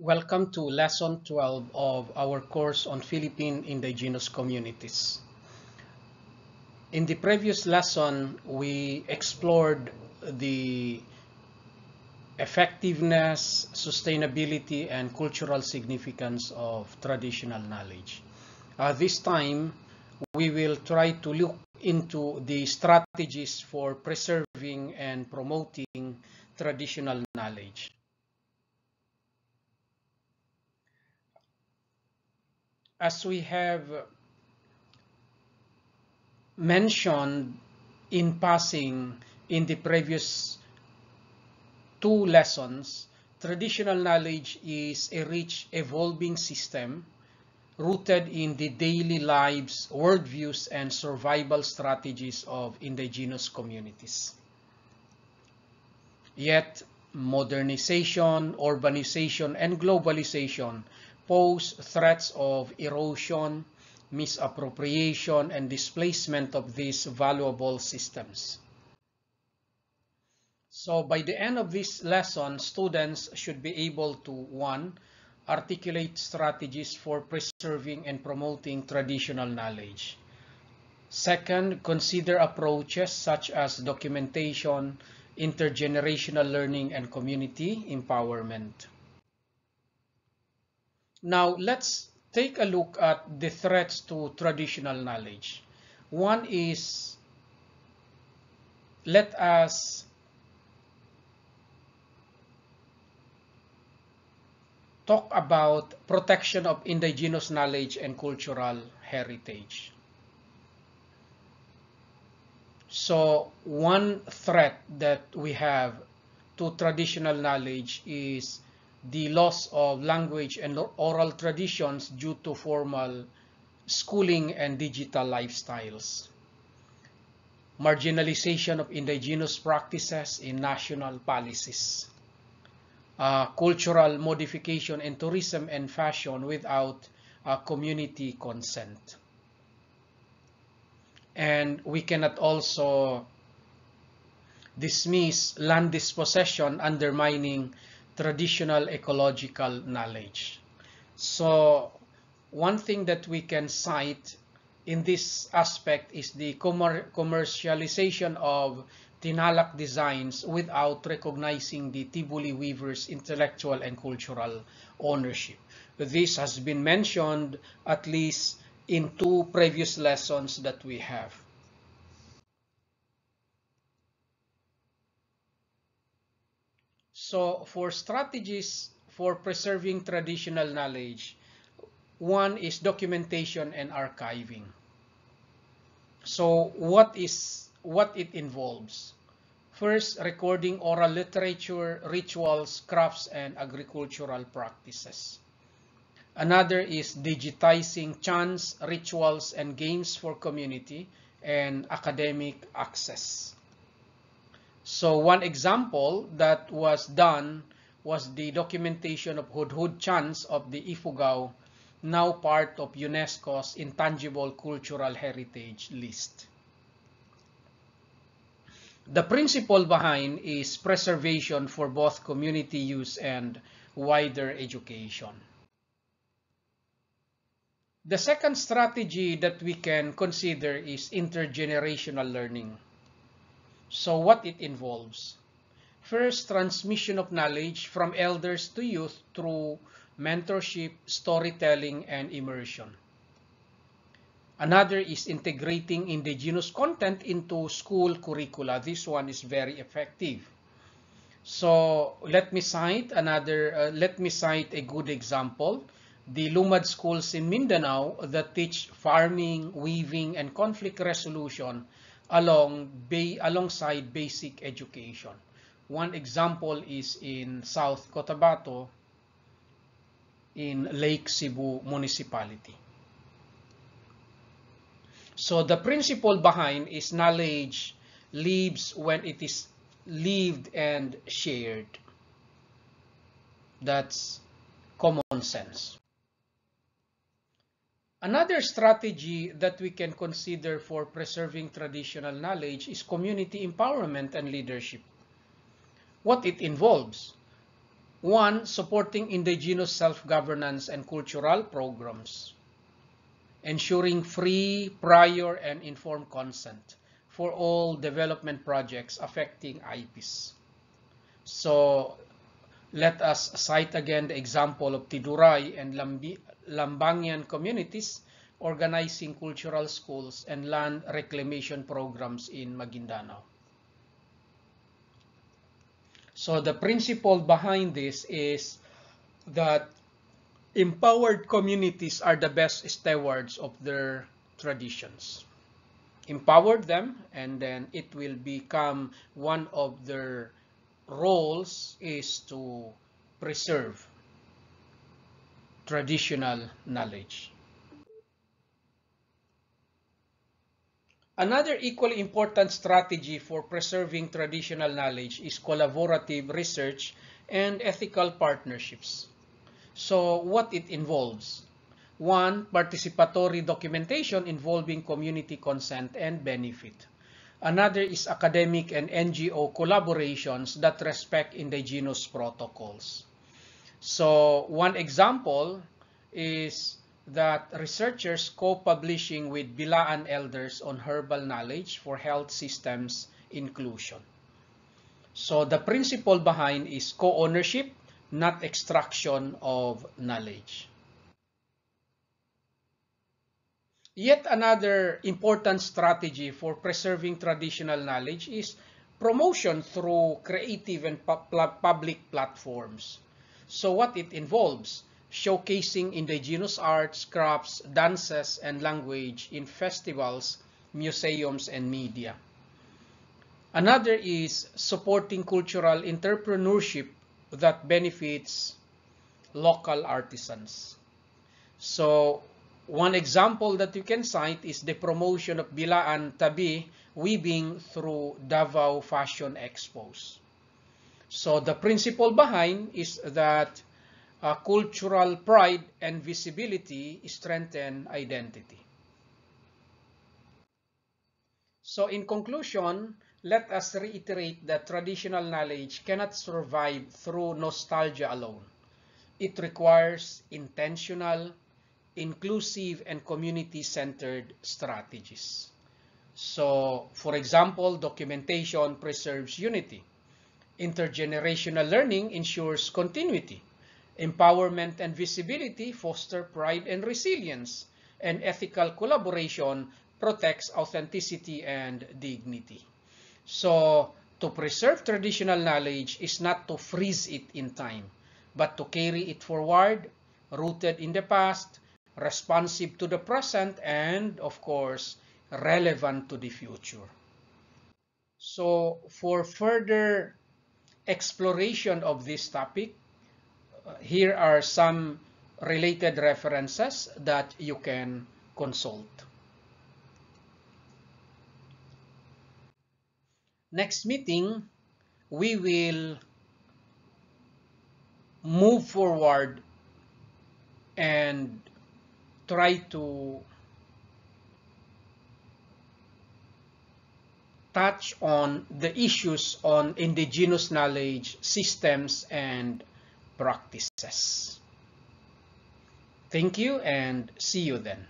Welcome to Lesson 12 of our course on Philippine indigenous communities. In the previous lesson, we explored the effectiveness, sustainability, and cultural significance of traditional knowledge. This time, we will try to look into the strategies for preserving and promoting traditional knowledge. As we have mentioned in passing in the previous two lessons, traditional knowledge is a rich, evolving system rooted in the daily lives, worldviews, and survival strategies of indigenous communities. Yet, modernization, urbanization, and globalization pose threats of erosion, misappropriation, and displacement of these valuable systems. So by the end of this lesson, students should be able to, one, articulate strategies for preserving and promoting traditional knowledge. Second, consider approaches such as documentation, intergenerational learning, and community empowerment. Now, let's take a look at the threats to traditional knowledge. One is, let us talk about protection of indigenous knowledge and cultural heritage. So, one threat that we have to traditional knowledge is the loss of language and oral traditions due to formal schooling and digital lifestyles. Marginalization of indigenous practices in national policies. Cultural modification in tourism and fashion without community consent. And we cannot also dismiss land dispossession undermining traditional ecological knowledge. So one thing that we can cite in this aspect is the commercialization of Tinalak designs without recognizing the Tibuli weavers' intellectual and cultural ownership. This has been mentioned at least in two previous lessons that we have. So for strategies for preserving traditional knowledge, one is documentation and archiving. So what it involves? First, recording oral literature, rituals, crafts, and agricultural practices. Another is digitizing chants, rituals, and games for community and academic access. So one example that was done was the documentation of Hudhud chants of the Ifugao, now part of UNESCO's Intangible Cultural Heritage list. The principle behind is preservation for both community use and wider education. The second strategy that we can consider is intergenerational learning. So what it involves? First, transmission of knowledge from elders to youth through mentorship, storytelling, and immersion. Another is integrating indigenous content into school curricula. This one is very effective. So let me cite a good example. The Lumad schools in Mindanao that teach farming, weaving, and conflict resolution alongside basic education. One example is in South Cotabato in Lake Cebu Municipality. So the principle behind is knowledge lives when it is lived and shared. That's common sense. Another strategy that we can consider for preserving traditional knowledge is community empowerment and leadership. What it involves? One, supporting indigenous self-governance and cultural programs. Ensuring free, prior, and informed consent for all development projects affecting IPs. So let us cite again the example of Tiduray and Lambangian communities organizing cultural schools and land reclamation programs in Maguindanao. So the principle behind this is that empowered communities are the best stewards of their traditions. Empower them, and then it will become one of their roles is to preserve traditional knowledge. Another equally important strategy for preserving traditional knowledge is collaborative research and ethical partnerships. So what it involves? One, participatory documentation involving community consent and benefit. Another is academic and NGO collaborations that respect indigenous protocols. So one example is that researchers co-publishing with Bilaan elders on herbal knowledge for health systems inclusion. So the principle behind is co-ownership, not extraction of knowledge. Yet another important strategy for preserving traditional knowledge is promotion through creative and public platforms. So what it involves? Showcasing indigenous arts, crafts, dances, and language in festivals, museums, and media. Another is supporting cultural entrepreneurship that benefits local artisans. So one example that you can cite is the promotion of Bilaan Tabi weaving through Davao Fashion Expos. So the principle behind is that cultural pride and visibility strengthen identity. So in conclusion, let us reiterate that traditional knowledge cannot survive through nostalgia alone. It requires intentional, inclusive, and community-centered strategies. So, for example, documentation preserves unity. Intergenerational learning ensures continuity. Empowerment and visibility foster pride and resilience. And ethical collaboration protects authenticity and dignity. So, to preserve traditional knowledge is not to freeze it in time, but to carry it forward, rooted in the past, responsive to the present, and of course, relevant to the future. So for further exploration of this topic, here are some related references that you can consult. Next meeting, we will move forward and try to touch on the issues on indigenous knowledge systems and practices. Thank you and see you then.